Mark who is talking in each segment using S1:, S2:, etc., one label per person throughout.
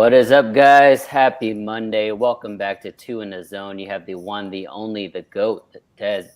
S1: What is up, guys? Happy Monday. Welcome back to Two in the Zone. You have the one, the only, the GOAT, Dead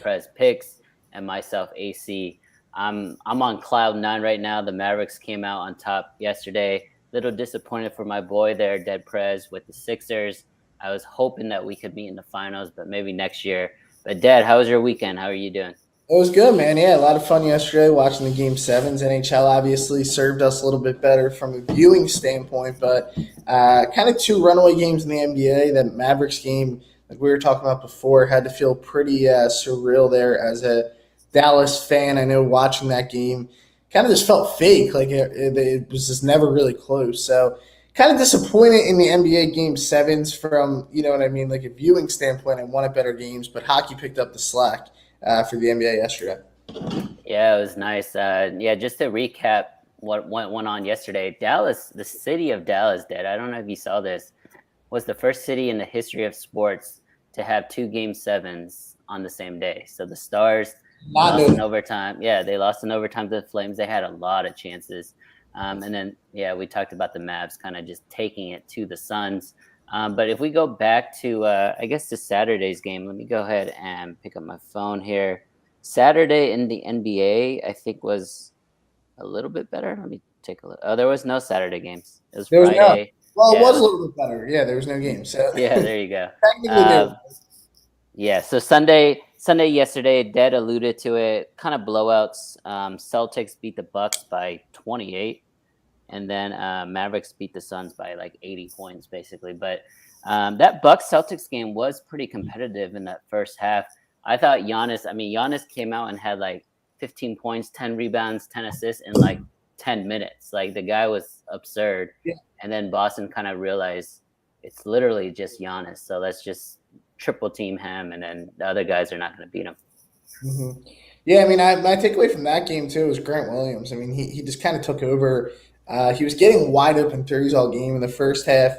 S1: Prez Picks, and myself, AC. I'm on cloud nine right now. The Mavericks came out on top yesterday. Little disappointed for my boy there, Dead Prez, with the Sixers. I was hoping that we could meet in the finals, but maybe next year. But Dad, how was your weekend? How are you doing?
S2: It was good, man. Yeah, a lot of fun yesterday watching the Game Sevens. NHL obviously served us a little bit better from a viewing standpoint, but kind of two runaway games in the NBA. That Mavericks game, like we were talking about before, had to feel pretty surreal there as a Dallas fan. I know watching that game kind of just felt fake, like it was just never really close. So kind of disappointed in the NBA Game Sevens from what I mean, like a viewing standpoint. I wanted better games, but hockey picked up the slack for the NBA yesterday.
S1: Yeah, it was nice. Yeah, just to recap what went on yesterday, Dallas, the city of Dallas, Dad. I don't know if you saw this, was the first city in the history of sports to have two game sevens on the same day. So the Stars
S2: Not
S1: lost
S2: know
S1: in
S2: that.
S1: overtime. Yeah, they lost in overtime to the Flames. They had a lot of chances. And then, yeah, we talked about the Mavs kind of just taking it to the Suns. But if we go back to, I guess, to Saturday's game, let me go ahead and pick up my phone here. Saturday in the NBA, I think, was a little bit better. Let me take a look. Oh, there was no Saturday games. It was
S2: There was no.
S1: Friday.
S2: Well, it
S1: Yeah, it
S2: was a
S1: was.
S2: little bit better. Yeah, there was no game, so
S1: Yeah, there you go.
S2: technically there
S1: Um,
S2: was.
S1: yeah, so Sunday yesterday, Dad alluded to it. Kind of blowouts. Celtics beat the Bucks by 28, and then Mavericks beat the Suns by like 80 points, basically. But that Bucks Celtics game was pretty competitive in that first half. I thought Giannis. I mean, Giannis came out and had like 15 points, 10 rebounds, 10 assists in like 10 minutes. Like the guy was absurd.
S2: Yeah.
S1: And then Boston kind of realized it's literally just Giannis. So let's just triple team him, and then the other guys are not going to beat him.
S2: hmm Yeah, I mean, my takeaway from that game too was Grant Williams. I mean, he just kind of took over. He was getting wide open threes all game in the first half.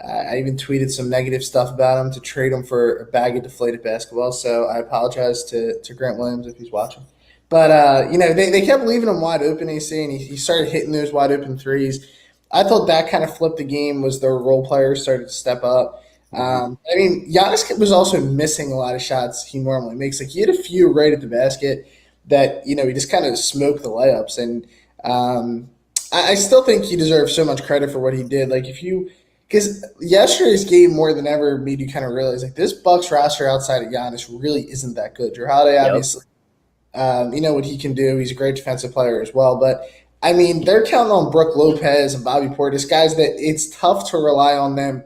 S2: I even tweeted some negative stuff about him to trade him for a bag of deflated basketball. So I apologize to Grant Williams if he's watching. But they kept leaving him wide open. AC, and he started hitting those wide open threes. I thought that kind of flipped the game. Was their role players started to step up.
S1: Mm-hmm.
S2: I mean, Giannis was also missing a lot of shots he normally makes. Like he had a few right at the basket that he just kind of smoked the layups, and I still think he deserves so much credit for what he did. Like if you because yesterday's game more than ever made you kind of realize like this Bucks roster outside of Giannis really isn't that good. Drew Holiday
S1: Yep.
S2: obviously, you know what he can do. He's a great defensive player as well, but. I mean, they're counting on Brooke Lopez and Bobby Portis, guys that it's tough to rely on them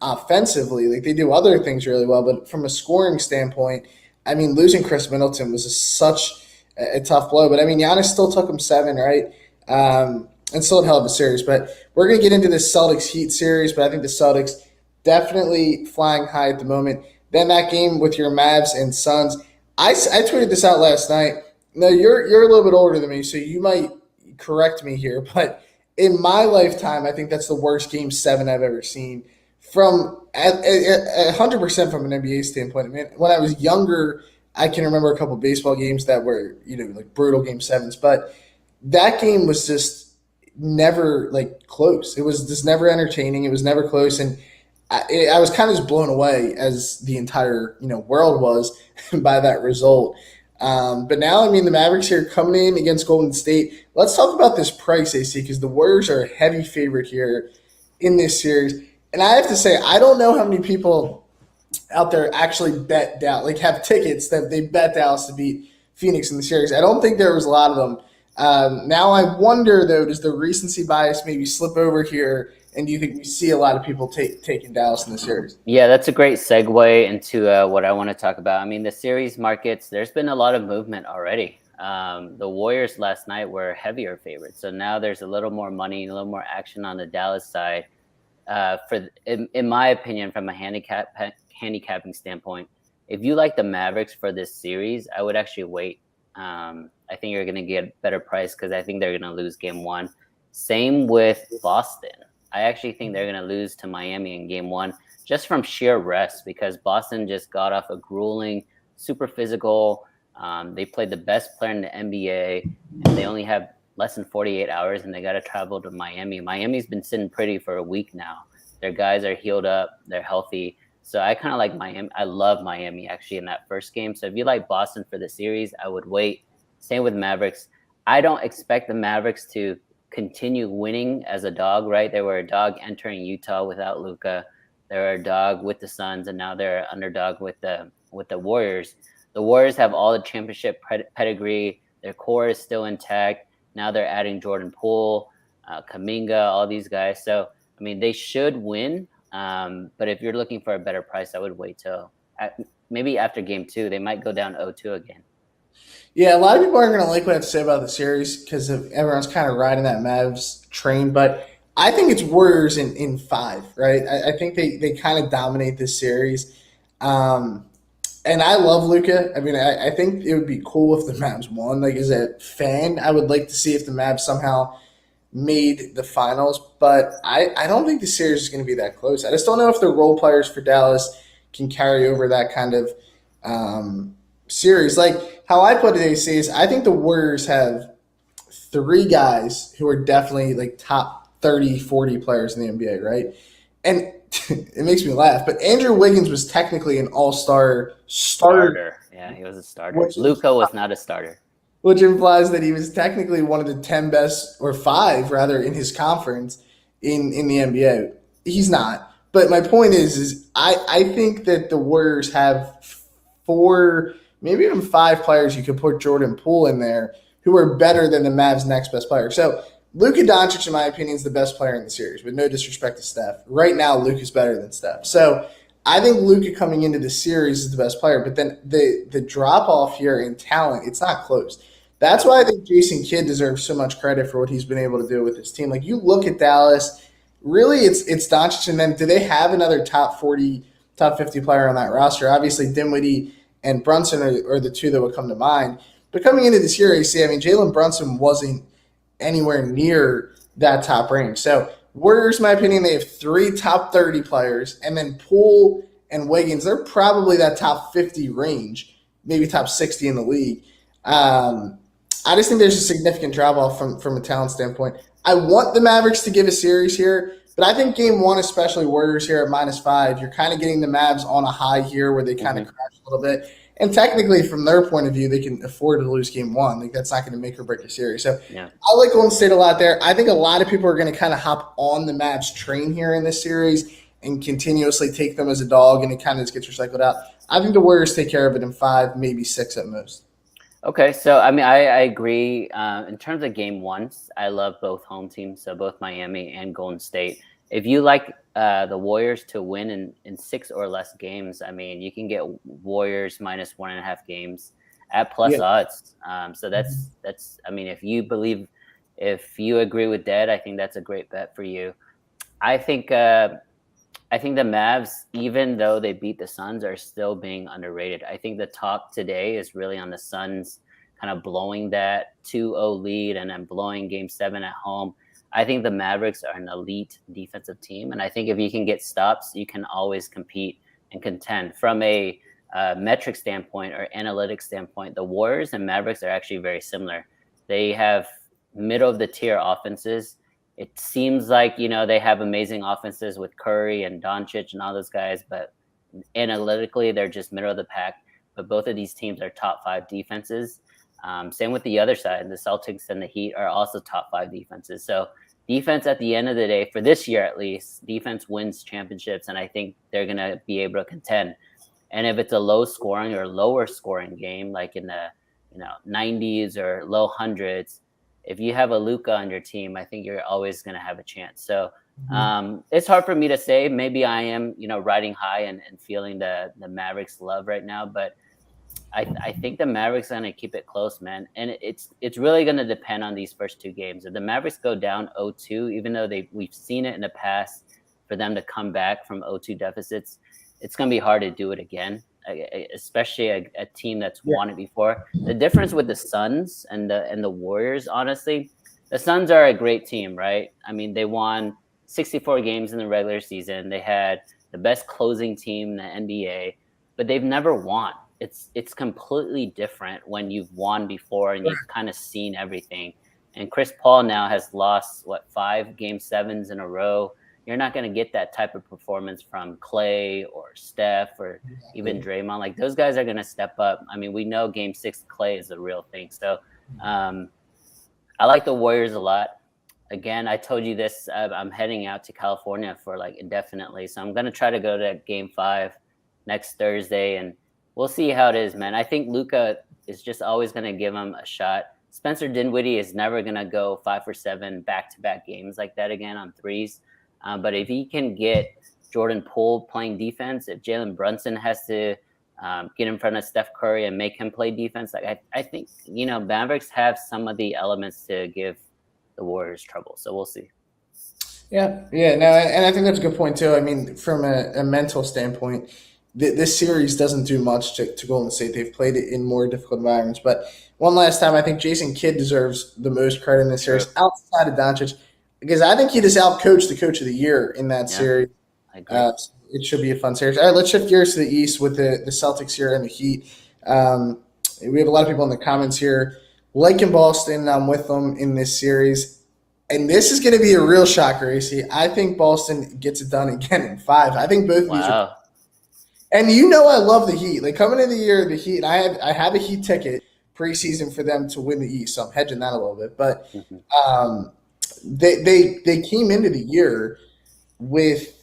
S2: offensively. Like they do other things really well, but from a scoring standpoint, I mean, losing Chris Middleton was such a tough blow. But I mean, Giannis still took him seven, right? And still held the series. But we're going to get into this Celtics Heat series, but I think the Celtics definitely flying high at the moment. Then that game with your Mavs and Suns, I tweeted this out last night. No, you're a little bit older than me, so you might correct me here, but in my lifetime, I think that's the worst game seven I've ever seen from 100% from an NBA standpoint. I mean, when I was younger, I can remember a couple baseball games that were like brutal game sevens, but that game was just never like close. It was just never entertaining. It was never close, and I was kind of just blown away as the entire world was by that result. But now, I mean, the Mavericks here coming in against Golden State. Let's talk about this price, AC, because the Warriors are a heavy favorite here in this series. And I have to say, I don't know how many people out there actually bet Dallas, like have tickets that they bet Dallas to beat Phoenix in the series. I don't think there was a lot of them. Now I wonder, though, does the recency bias maybe slip over here? And do you think we see a lot of people taking Dallas in the series?
S1: Yeah, that's a great segue into what I want to talk about. I mean, the series markets, there's been a lot of movement already. The Warriors last night were heavier favorites. So now there's a little more money, a little more action on the Dallas side. In my opinion, from a handicapping standpoint, if you like the Mavericks for this series, I would actually wait. I think you're going to get a better price because I think they're going to lose game one. Same with Boston. I actually think they're going to lose to Miami in game one just from sheer rest because Boston just got off a grueling, super physical. They played the best player in the NBA, and they only have less than 48 hours, and they got to travel to Miami. Miami's been sitting pretty for a week now. Their guys are healed up. They're healthy. So I kind of like Miami. I love Miami actually in that first game. So if you like Boston for the series, I would wait. Same with Mavericks. I don't expect the Mavericks to continue winning as a dog, right? They were a dog entering Utah without Luka. They're a dog with the Suns, and now they're an underdog with the Warriors. The Warriors have all the championship pedigree. Their core is still intact. Now they're adding Jordan Poole, Kuminga, all these guys. So, I mean, they should win. But if you're looking for a better price, I would wait till maybe after game 2. They might go down 0-2 again.
S2: Yeah, a lot of people aren't going to like what I have to say about the series because everyone's kind of riding that Mavs train. But I think it's Warriors in 5, right? I think they kind of dominate this series. And I love Luca. I mean, I think it would be cool if the Mavs won. Like, as a fan, I would like to see if the Mavs somehow made the finals. But I don't think the series is going to be that close. I just don't know if the role players for Dallas can carry over that kind of series. Like, how I put it, AC, is I think the Warriors have 3 guys who are definitely like top 30, 40 players in the NBA, right? And it makes me laugh, but Andrew Wiggins was technically an all-star starter.
S1: Yeah, he was a starter. Luka was not a starter.
S2: Which implies that he was technically one of the 10 best, or 5 rather, in his conference in the NBA. He's not. But my point is I think that the Warriors have 4, maybe even 5 players. You could put Jordan Poole in there who are better than the Mavs' next best player. So Luka Doncic, in my opinion, is the best player in the series, with no disrespect to Steph. Right now, Luka's better than Steph. So I think Luka coming into the series is the best player. But then the drop-off here in talent, it's not close. That's why I think Jason Kidd deserves so much credit for what he's been able to do with his team. Like, you look at Dallas, really it's Doncic, and then do they have another top 40, top 50 player on that roster? Obviously, Dinwiddie and Brunson are the 2 that would come to mind. But coming into this year, I mean, Jalen Brunson wasn't anywhere near that top range. So Warriors, in my opinion, they have 3 top 30 players, and then Poole and Wiggins, they're probably that top 50 range, maybe top 60 in the league. I just think there's a significant drop-off from a talent standpoint. I want the Mavericks to give a series here, but I think game 1, especially Warriors here at -5, you're kind of getting the Mavs on a high here where they kind of crash a little bit. And technically, from their point of view, they can afford to lose game 1. Like, that's not going to make or break a series. So yeah. I like Golden State a lot there. I think a lot of people are going to kind of hop on the Mavs train here in this series and continuously take them as a dog, and it kind of just gets recycled out. I think the Warriors take care of it in 5, maybe 6 at most.
S1: Okay, so I mean, I agree. In terms of game 1, I love both home teams, so both Miami and Golden State. If you like the Warriors to win in 6 or less games, I mean, you can get Warriors -1.5 games at plus odds. So that's I mean, if you agree with that, I think that's a great bet for you. I think the Mavs, even though they beat the Suns, are still being underrated. I think the talk today is really on the Suns kind of blowing that 2-0 lead and then blowing game 7 at home. I think the Mavericks are an elite defensive team, and I think if you can get stops, you can always compete and contend. From a metric standpoint or analytics standpoint, the Warriors and Mavericks are actually very similar. They have middle-of-the-tier offenses. It seems like, they have amazing offenses with Curry and Doncic and all those guys, but analytically, they're just middle of the pack. But both of these teams are top 5 defenses. Same with the other side. The Celtics and the Heat are also top 5 defenses. So defense, at the end of the day, for this year at least, defense wins championships, and I think they're going to be able to contend. And if it's a low-scoring or lower-scoring game, like in the 90s or low hundreds, if you have a Luka on your team, I think you're always going to have a chance. So it's hard for me to say. Maybe I am, riding high and feeling the Mavericks love right now, but I think the Mavericks are going to keep it close, man. And it's really going to depend on these first 2 games. If the Mavericks go down 0-2, even though we've seen it in the past for them to come back from 0-2 deficits, it's going to be hard to do it again, especially a team that's won it before. The difference with the Suns and the Warriors, honestly, the Suns are a great team, right? I mean, they won 64 games in the regular season. They had the best closing team in the NBA, but they've never won. It's completely different when you've won before and you've kind of seen everything. And Chris Paul now has lost, 5 game sevens in a row. You're not going to get that type of performance from Clay or Steph or even Draymond. Like, those guys are going to step up. I mean, we know game 6 Clay is a real thing. So I like the Warriors a lot. Again, I told you this, I'm heading out to California for like indefinitely. So I'm going to try to go to game 5 next Thursday, and we'll see how it is, man. I think Luka is just always going to give him a shot. Spencer Dinwiddie is never going to go 5 for 7 back-to-back games like that again on threes. But if he can get Jordan Poole playing defense, if Jalen Brunson has to get in front of Steph Curry and make him play defense, like I think, Mavericks have some of the elements to give the Warriors trouble. So we'll see.
S2: Yeah, no, and I think that's a good point too. I mean, from a mental standpoint, this series doesn't do much to Golden State. They've played it in more difficult environments. But one last time, I think Jason Kidd deserves the most credit in this series outside of Doncic, because I think he just outcoached the Coach of the Year in that series.
S1: I agree.
S2: It should be a fun series. All right, let's shift gears to the East with the Celtics here and the Heat. We have a lot of people in the comments here liking Boston. I'm with them in this series. And this is going to be a real shocker, AC. I think Boston gets it done again in 5. I think both of these are. And I love the Heat. Like, coming into the year, the Heat, I have a Heat ticket preseason for them to win the East, so I'm hedging that a little bit. But they came into the year with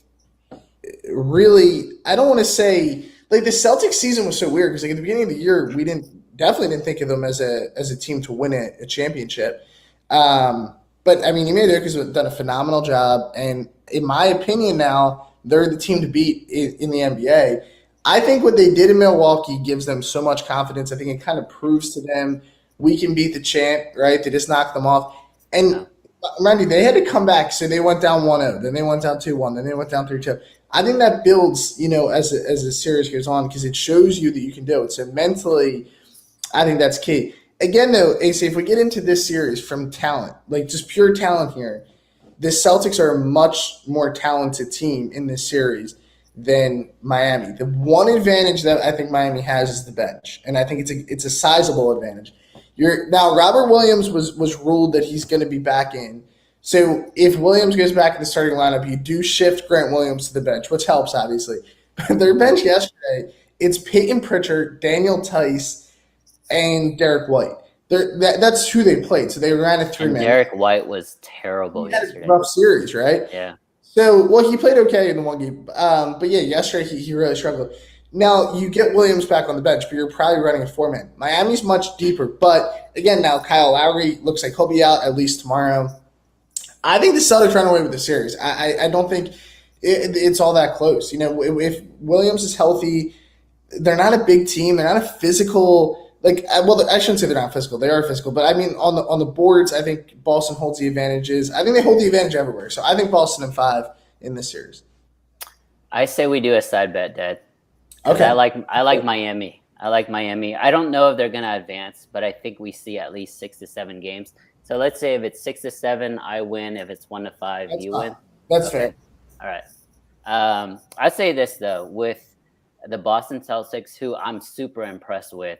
S2: really, I don't want to say, like, the Celtics season was so weird because, like, at the beginning of the year, we definitely didn't think of them as a team to win a championship. But, I mean, Ime Udoka's done a phenomenal job. And in my opinion now, they're the team to beat in the NBA. I think what they did in Milwaukee gives them so much confidence. I think it kind of proves to them we can beat the champ, right? They just knocked them off. And mind you, they had to come back. So they went down 1-0. Then they went down 2-1. Then they went down 3-2. I think that builds, as the series goes on, because it shows you that you can do it. So mentally, I think that's key. Again, though, AC, if we get into this series from talent, like just pure talent here, the Celtics are a much more talented team in this series than Miami. The one advantage that I think Miami has is the bench, and I think it's a sizable advantage. Now, Robert Williams was ruled that he's going to be back in. So if Williams goes back in the starting lineup, you do shift Grant Williams to the bench, which helps, obviously. But their bench yesterday, it's Peyton Pritchard, Daniel Tice, and Derek White. That's who they played. So they ran a 3-man.
S1: Derek White was terrible yesterday.
S2: Rough series, right?
S1: Yeah.
S2: So, he played okay in the one game. But yeah, yesterday he really struggled. Now, you get Williams back on the bench, but you're probably running a 4-man. Miami's much deeper. But, again, now Kyle Lowry looks like he'll be out at least tomorrow. I think the Celtics run away with the series. I don't think it's all that close. If Williams is healthy, they're not a big team. They're not a physical – I shouldn't say they're not physical. They are physical. But, I mean, on the boards, I think Boston holds the advantages. I think they hold the advantage everywhere. So, I think Boston in 5 in this series.
S1: I say we do a side bet, Dad.
S2: Okay.
S1: I like Miami. I don't know if they're going to advance, but I think we see at least 6 to 7 games. So, let's say if it's 6 to 7, I win. If it's 1 to 5,
S2: That's
S1: you
S2: fine.
S1: win.
S2: That's
S1: okay.
S2: fair.
S1: All right. I'd say this, though. With the Boston Celtics, who I'm super impressed with,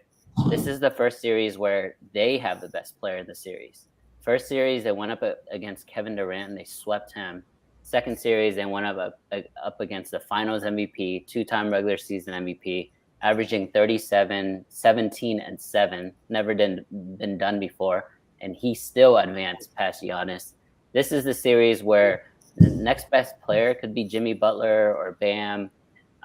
S1: this is the first series where they have the best player in the series. First series, they went up against Kevin Durant, and they swept him. Second series, they went up against the Finals MVP, 2-time regular season MVP, averaging 37, 17, and 7. Never been done before, and he still advanced past Giannis. This is the series where the next best player could be Jimmy Butler or Bam.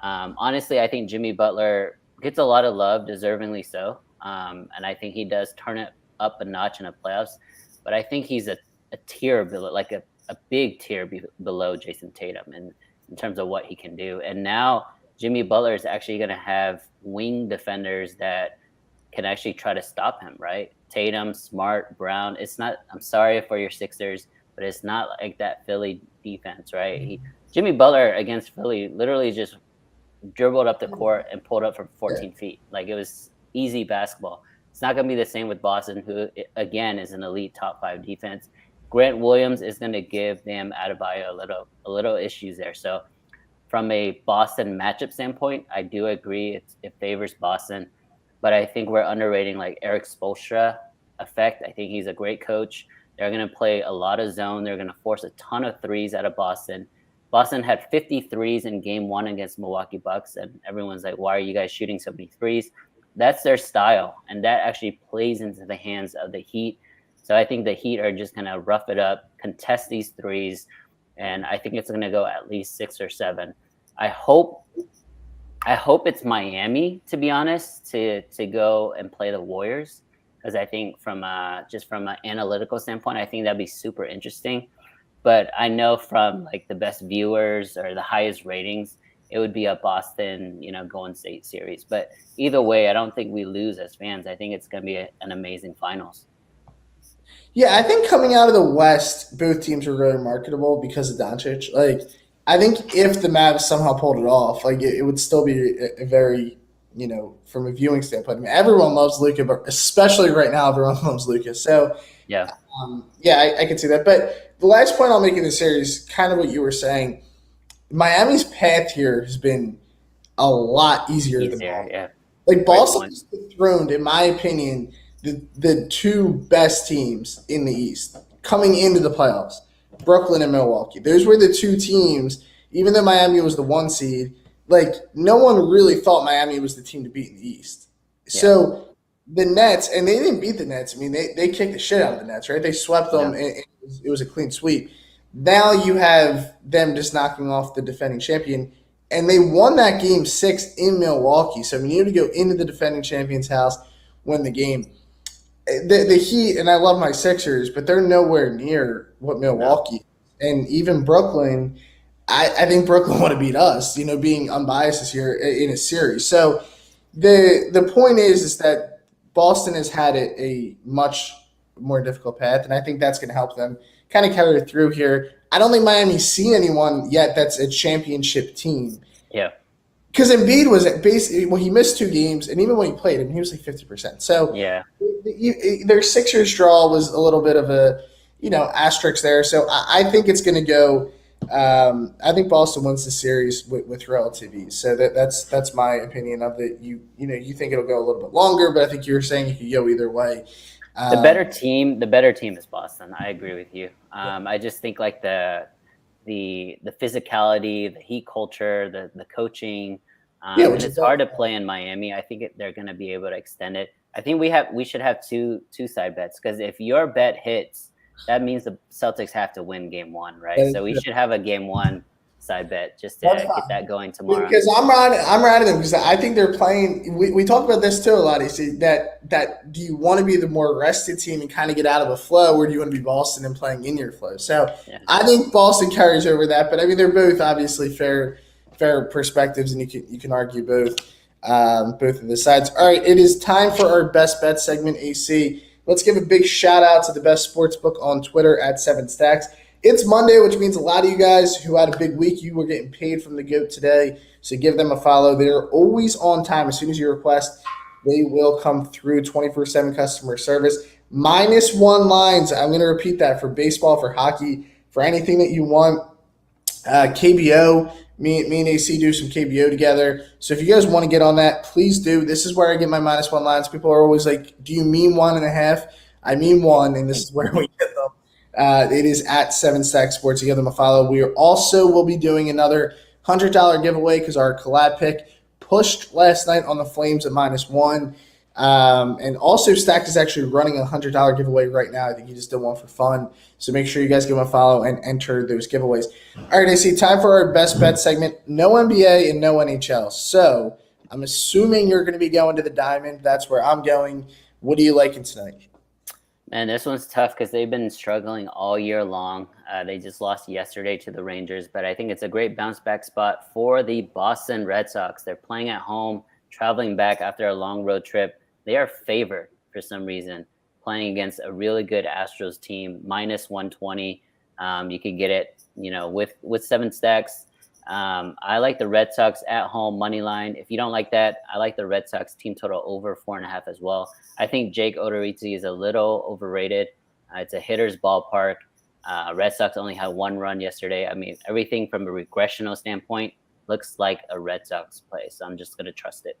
S1: Honestly, I think Jimmy Butler gets a lot of love, deservingly so. And I think he does turn it up a notch in the playoffs. But I think he's a tier below, like a big tier below Jason Tatum in terms of what he can do. And now Jimmy Butler is actually going to have wing defenders that can actually try to stop him, right? Tatum, Smart, Brown. It's not, I'm sorry for your Sixers, but it's not like that Philly defense, right? Jimmy Butler against Philly literally just dribbled up the court and pulled up from 14 feet. Like, it was easy basketball. It's not going to be the same with Boston, who, again, is an elite top 5 defense. Grant Williams is going to give Bam Adebayo a little issues there. So from a Boston matchup standpoint, I do agree it favors Boston. But I think we're underrating like Eric Spoelstra effect. I think he's a great coach. They're going to play a lot of zone. They're going to force a ton of threes out of Boston. Boston had 50 threes in game one against Milwaukee Bucks, and everyone's like, why are you guys shooting so many threes? That's their style, and that actually plays into the hands of the Heat. So I think the Heat are just going to rough it up, contest these threes, and I think it's going to go at least 6 or 7. I hope it's Miami, to be honest, to go and play the Warriors, because I think from just from an analytical standpoint, I think that'd be super interesting. But I know from like the best viewers or the highest ratings, it would be a Boston, Golden State series. But either way, I don't think we lose as fans. I think it's going to be an amazing finals.
S2: Yeah, I think coming out of the West, both teams were really marketable because of Doncic. Like, I think if the Mavs somehow pulled it off, like it would still be a very, from a viewing standpoint. I mean, everyone loves Luka, but especially right now, everyone loves Luka. So,
S1: Yeah.
S2: I can see that. But the last point I'll make in the series, kind of what you were saying, Miami's path here has been a lot easier than Boston.
S1: Yeah.
S2: Like Boston is dethroned, in my opinion, the two best teams in the East coming into the playoffs, Brooklyn and Milwaukee. Those were the two teams, even though Miami was the 1 seed, like no one really thought Miami was the team to beat in the East. Yeah. So the Nets, and they didn't beat the Nets. I mean, they kicked the shit out of the Nets, right? They swept them, and it was a clean sweep. Now you have them just knocking off the defending champion, and they won that game 6 in Milwaukee. So we need to go into the defending champion's house, win the game. The Heat, and I love my Sixers, but they're nowhere near what Milwaukee and even Brooklyn. I think Brooklyn want to beat us, being unbiased this year in a series. So the point is that Boston has had a much more difficult path, and I think that's going to help them kind of carry it through here. I don't think Miami's seen anyone yet that's a championship team.
S1: Yeah.
S2: Because Embiid was basically, he missed 2 games, and even when he played him, he was like 50%. So
S1: yeah,
S2: their Sixers draw was a little bit of a, asterisk there. So I think it's going to go. I think Boston wins the series with relative ease. So that's my opinion of it. You think it'll go a little bit longer, but I think you're saying it could go either way.
S1: The better team is Boston. I agree with you. I just think like the physicality, the Heat culture, the coaching. It's hard to play in Miami. I think they're going to be able to extend it. I think we should have two side bets, because if your bet hits, that means the Celtics have to win game 1, right? So we should have a game 1 side bet just to get that going tomorrow.
S2: Because I'm riding them because I think they're playing. We talked about this too a lot. You see that do you want to be the more rested team and kind of get out of a flow, or do you want to be Boston and playing in your flow? So I think Boston carries over that. But I mean, they're both obviously fair perspectives, and you can argue both of the sides. All right, it is time for our best bet segment, AC. Let's give a big shout out to the best sports book on Twitter at 7Stacks. It's Monday, which means a lot of you guys who had a big week, you were getting paid from the GOAT today. So give them a follow. They're always on time. As soon as you request, they will come through. 24/7 customer service. -1 lines. I'm going to repeat that for baseball, for hockey, for anything that you want. KBO. Me and AC do some KBO together. So if you guys want to get on that, please do. This is where I get my -1 lines. People are always like, do you mean 1.5? I mean 1, and this is where we get them. It is at 7Stack Sports. You give them a follow. We will be doing another $100 giveaway because our collab pick pushed last night on the Flames at -1. And also Stack is actually running a $100 giveaway right now. I think he just did one for fun. So make sure you guys give him a follow and enter those giveaways. All right, AC, time for our best bet segment. No NBA and no NHL. So I'm assuming you're going to be going to the Diamond. That's where I'm going. What are you liking tonight?
S1: Man, this one's tough because they've been struggling all year long. They just lost yesterday to the Rangers, but I think it's a great bounce back spot for the Boston Red Sox. They're playing at home, traveling back after a long road trip. They are favored for some reason, playing against a really good Astros team, -120. You could get it, with 7Stacks. I like the Red Sox at home money line. If you don't like that, I like the Red Sox team total over 4.5 as well. I think Jake Odorizzi is a little overrated. It's a hitter's ballpark. Red Sox only had 1 run yesterday. I mean, everything from a regressional standpoint looks like a Red Sox play, so I'm just going to trust it.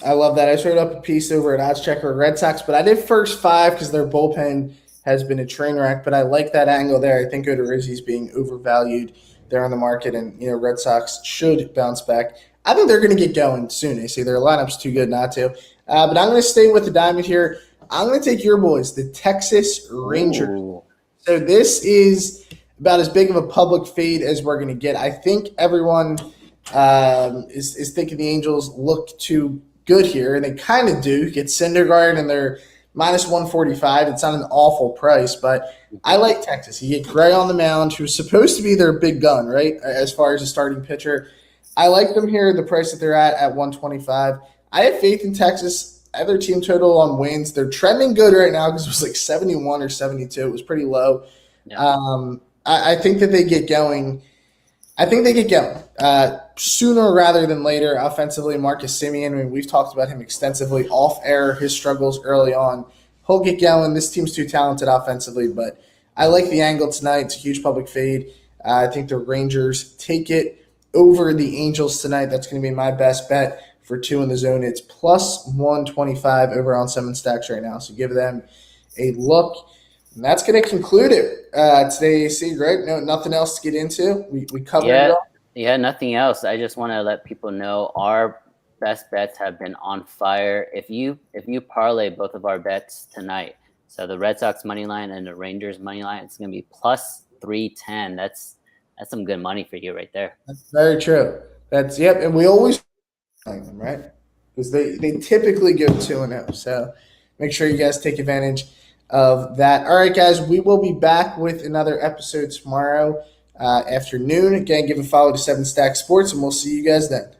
S2: I love that. I just wrote up a piece over at Odds Checker Red Sox, but I did first 5 because their bullpen has been a train wreck, but I like that angle there. I think Odorizzi's being overvalued there on the market, and Red Sox should bounce back. I think they're going to get going soon. They say their lineup's too good not to. But I'm going to stay with the diamond here. I'm going to take your boys, the Texas Rangers.
S1: Ooh.
S2: So this is about as big of a public fade as we're going to get. I think everyone is thinking the Angels look too good here, and they kind of do. Get Syndergaard, and they're minus 145. It's not an awful price, but I like Texas. You get Gray on the mound, who's supposed to be their big gun, right, as far as a starting pitcher. I like them here, the price that they're at 125. I have faith in Texas. I have their team total on wins. They're trending good right now because it was like 71 or 72. It was pretty low.
S1: Yeah.
S2: I think that they get going. I think they get going sooner rather than later. Offensively, Marcus Semien, I mean, we've talked about him extensively off air, his struggles early on. He'll get going. This team's too talented offensively, but I like the angle tonight. It's a huge public fade. I think the Rangers take it over the Angels tonight. That's going to be my best bet for 2 in the zone. It's plus 125 over on 7 Stacks right now. So give them a look. And that's going to conclude it today, AC, right? No, nothing else to get into. We covered it all.
S1: Yeah, nothing else. I just want to let people know our best bets have been on fire. If you parlay both of our bets tonight, so the Red Sox money line and the Rangers money line, it's going to be plus 310. That's some good money for you right there.
S2: That's very true. And we always like them, right? Because they typically go 2-0. So make sure you guys take advantage of that. All right, guys, we will be back with another episode tomorrow afternoon. Again, give a follow to 7 Stack Sports, and we'll see you guys then.